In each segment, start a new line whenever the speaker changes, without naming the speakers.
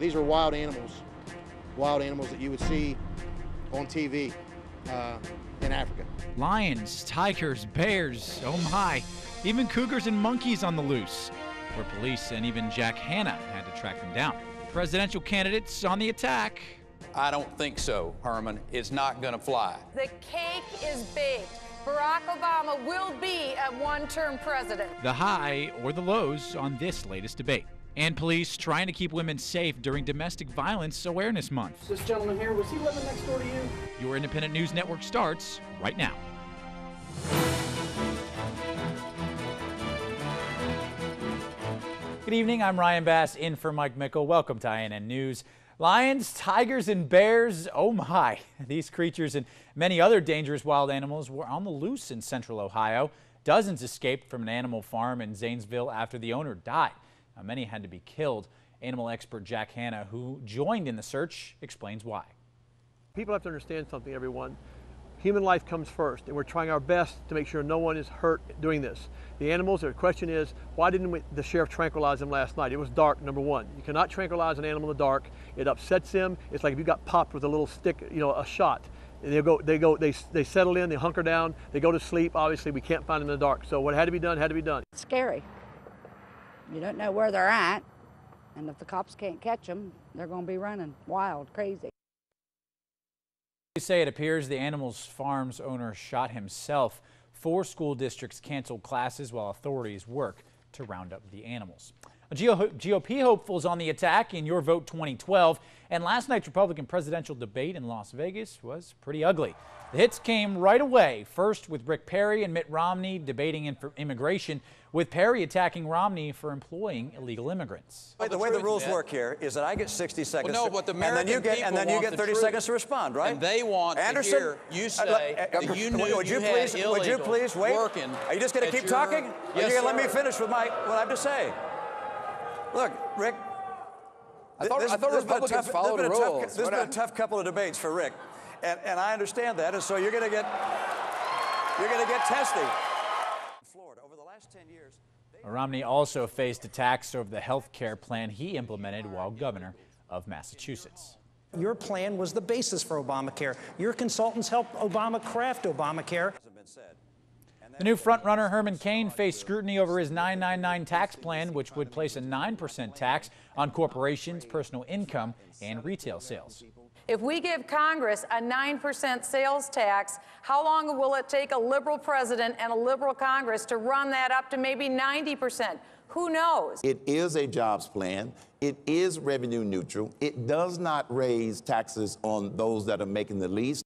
These are wild animals that you would see on TV in Africa.
Lions, tigers, bears, oh my, even cougars and monkeys on the loose, where police and even Jack Hanna had to track them down. Presidential candidates on the attack.
I don't think so, Herman. It's not going to fly.
The cake is baked. Barack Obama will be a one-term president.
The high or the lows on this latest debate. And police trying to keep women safe during Domestic Violence Awareness Month.
This gentleman here, was he living next door to you?
Your Independent News Network starts right now. Good evening, I'm Ryan Bass in for Mike Mickle. Welcome to INN News. Lions, tigers, and bears, oh my. These creatures and many other dangerous wild animals were on the loose in central Ohio. Dozens escaped from an animal farm in Zanesville after the owner died. Now, many had to be killed. Animal expert Jack Hanna, who joined in the search, explains why.
People have to understand something, everyone. Human life comes first, and we're trying our best to make sure no one is hurt doing this. The animals, the question is, why didn't the sheriff tranquilize them last night? It was dark, number one. You cannot tranquilize an animal in the dark. It upsets them. It's like if you got popped with a little stick, you know, a shot. They settle in, they hunker down, they go to sleep. Obviously, we can't find them in the dark. So what had to be done, had to be done.
It's scary. You don't know where they're at, and if the cops can't catch them, they're going to be running wild, crazy.
They say it appears the animal's farm's owner shot himself. 4 school districts canceled classes while authorities work to round up the animals. GOP hopefuls on the attack in Your Vote 2012, and last night's Republican presidential debate in Las Vegas was pretty ugly. The hits came right away, first with Rick Perry and Mitt Romney debating immigration, with Perry attacking Romney for employing illegal immigrants.
The way the rules work here is that I get 60 seconds,
Well, no, but the American
and then you get 30 seconds to respond, right?
And they want
Anderson,
to hear you say that you knew
would
you
you
had
please,
illegals
would you please wait?
working.
Are you just going to keep talking? Or
Yes,
are you going to let me
sir.
finish with what I have to say? Look, Rick.
I thought Republicans followed the rules.
This has been a tough couple of debates for Rick, and I understand that, and so you're going to get testy. Florida over the last 10 years.
Romney also faced attacks over the health care plan he implemented while governor of Massachusetts.
Your plan was the basis for Obamacare. Your consultants helped Obama craft Obamacare.
The new frontrunner Herman Cain faced scrutiny over his 999 tax plan, which would place a 9% tax on corporations, personal income, and retail sales.
If we give Congress a 9% sales tax, how long will it take a liberal president and a liberal Congress to run that up to maybe 90%? Who knows?
It is a jobs plan. It is revenue neutral. It does not raise taxes on those that are making the least.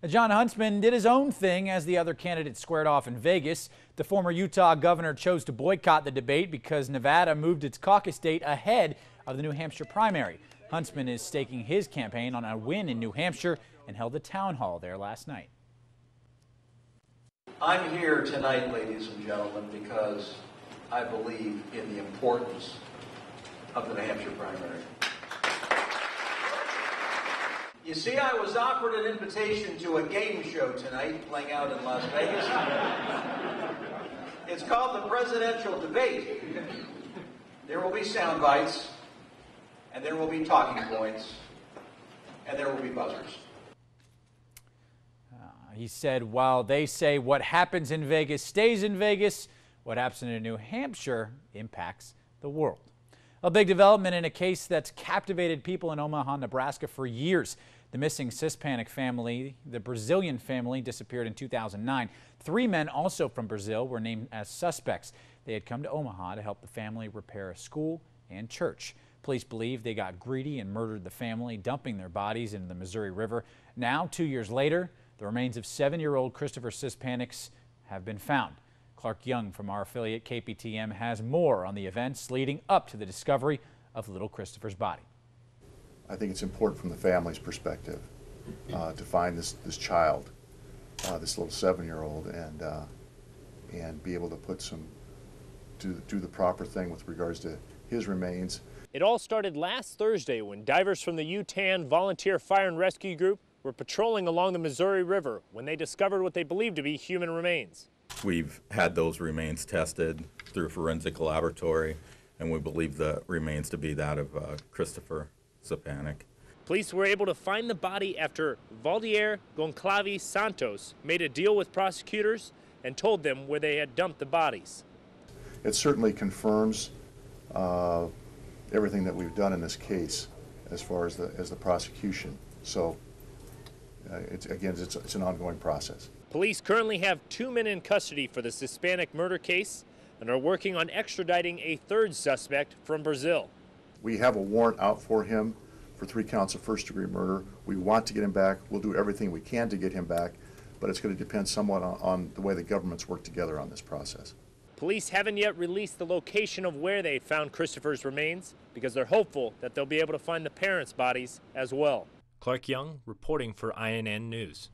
John Huntsman did his own thing as the other candidates squared off in Vegas. The former Utah governor chose to boycott the debate because Nevada moved its caucus date ahead of the New Hampshire primary. Huntsman is staking his campaign on a win in New Hampshire and held a town hall there last night.
I'm here tonight, ladies and gentlemen, because I believe in the importance of the New Hampshire primary. You see, I was offered an invitation to a game show tonight playing out in Las Vegas. It's called the Presidential Debate. There will be sound bites, and there will be talking points, and there will be buzzers.
He said, while they say what happens in Vegas stays in Vegas, what happens in New Hampshire impacts the world. A big development in a case that's captivated people in Omaha, Nebraska for years. The missing Hispanic family, the Brazilian family, disappeared in 2009. 3 men, also from Brazil, were named as suspects. They had come to Omaha to help the family repair a school and church. Police believe they got greedy and murdered the family, dumping their bodies into the Missouri River. Now, 2 years later, the remains of 7-year-old Christopher Hispanics have been found. Clark Young from our affiliate KPTM has more on the events leading up to the discovery of little Christopher's body.
I think it's important from the family's perspective to find this child, this little 7-year-old, and be able to put do the proper thing with regards to his remains.
It all started last Thursday when divers from the UTAN Volunteer Fire and Rescue Group were patrolling along the Missouri River when they discovered what they believed to be human remains.
We've had those remains tested through forensic laboratory, and we believe that remains to be that of Christopher Szczepanik.
Police were able to find the body after Valdier Goncalves Santos made a deal with prosecutors and told them where they had dumped the bodies.
It certainly confirms everything that we've done in this case as far as the prosecution. So it's an ongoing process.
Police currently have 2 men in custody for the Hispanic murder case and are working on extraditing a third suspect from Brazil.
We have a warrant out for him for 3 counts of first-degree murder. We want to get him back. We'll do everything we can to get him back, but it's going to depend somewhat on the way the governments work together on this process.
Police haven't yet released the location of where they found Christopher's remains because they're hopeful that they'll be able to find the parents' bodies as well.
Clark Young reporting for INN News.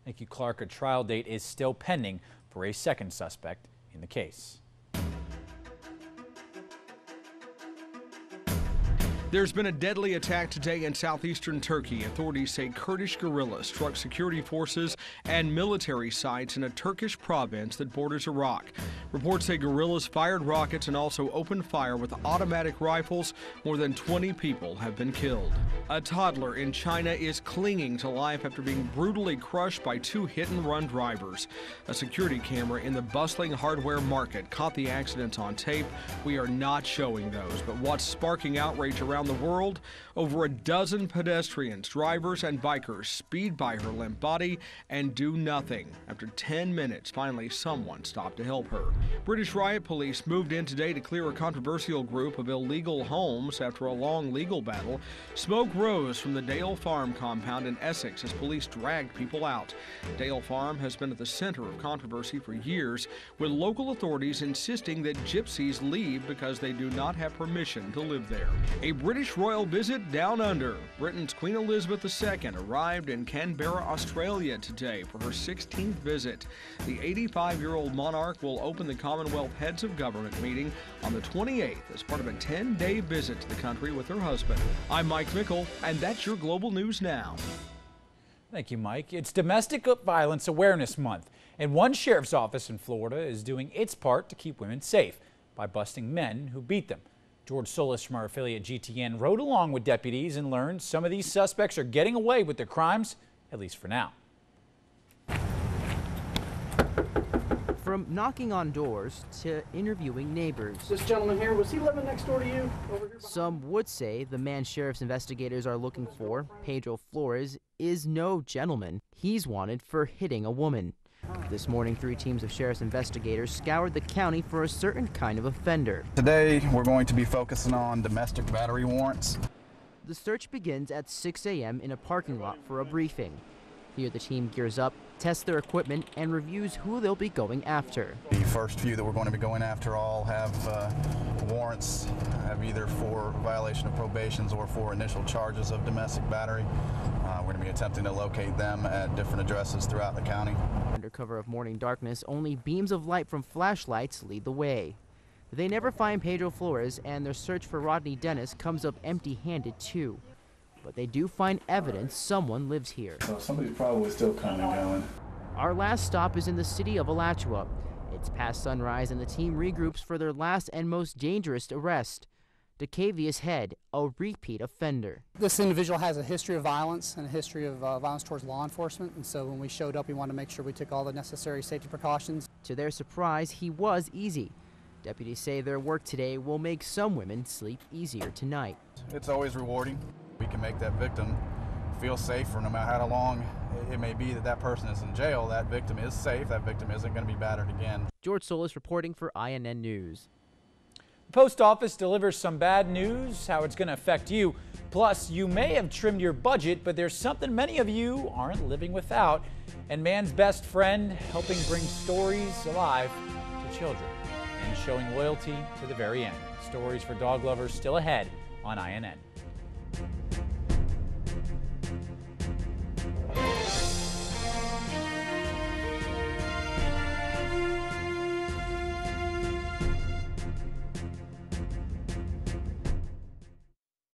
Thank you, Clark. A trial date is still pending for a second suspect in the case.
There's been a deadly attack today in southeastern Turkey. Authorities say Kurdish guerrillas struck security forces and military sites in a Turkish province that borders Iraq. Reports say guerrillas fired rockets and also opened fire with automatic rifles. More than 20 people have been killed. A toddler in China is clinging to life after being brutally crushed by 2 hit-and-run drivers. A security camera in the bustling hardware market caught the accidents on tape. We are not showing those, but what's sparking outrage around the world? Over a dozen pedestrians, drivers, and bikers speed by her limp body and do nothing. After 10 minutes, finally someone stopped to help her. British riot police moved in today to clear a controversial group of illegal homes after a long legal battle. Smoke rose from the Dale Farm compound in Essex as police dragged people out. Dale Farm has been at the center of controversy for years, with local authorities insisting that gypsies leave because they do not have permission to live there. A British royal visit down under. Britain's Queen Elizabeth II arrived in Canberra, Australia today for her 16th visit. The 85-year-old monarch will open the Commonwealth Heads of Government meeting on the 28th as part of a 10-day visit to the country with her husband. I'm Mike Mickle, and that's your Global News Now.
Thank you, Mike. It's Domestic Violence Awareness Month, and one sheriff's office in Florida is doing its part to keep women safe by busting men who beat them. George Solis from our affiliate GTN rode along with deputies and learned some of these suspects are getting away with their crimes, at least for now.
From knocking on doors to interviewing neighbors.
This gentleman here, was he living next door to you over here?
Some would say the man sheriff's investigators are looking for, Pedro Flores, is no gentleman. He's wanted for hitting a woman. This morning, 3 teams of sheriff's investigators scoured the county for a certain kind of offender.
Today, we're going to be focusing on domestic battery warrants.
The search begins at 6 a.m. in a parking lot for a briefing. Here, the team gears up, tests their equipment, and reviews who they'll be going after.
The first few that we're going to be going after all have warrants, have either for violation of probations or for initial charges of domestic battery. We're going to be attempting to locate them at different addresses throughout the county.
Under cover of morning darkness, only beams of light from flashlights lead the way. They never find Pedro Flores, and their search for Rodney Dennis comes up empty-handed too. But they do find evidence someone lives here.
So somebody's probably still coming and going.
Our last stop is in the city of Alachua. It's past sunrise and the team regroups for their last and most dangerous arrest. Decavius Head, a repeat offender.
This individual has a history of violence and a history of violence towards law enforcement, and so when we showed up, we wanted to make sure we took all the necessary safety precautions.
To their surprise, he was easy. Deputies say their work today will make some women sleep easier tonight.
It's always rewarding. We can make that victim feel safer no matter how long it may be that that person is in jail. That victim is safe. That victim isn't going to be battered again.
George Solis reporting for INN News.
The post office delivers some bad news, how it's going to affect you. Plus, you may have trimmed your budget, but there's something many of you aren't living without. And man's best friend, helping bring stories alive to children and showing loyalty to the very end. Stories for dog lovers still ahead on INN.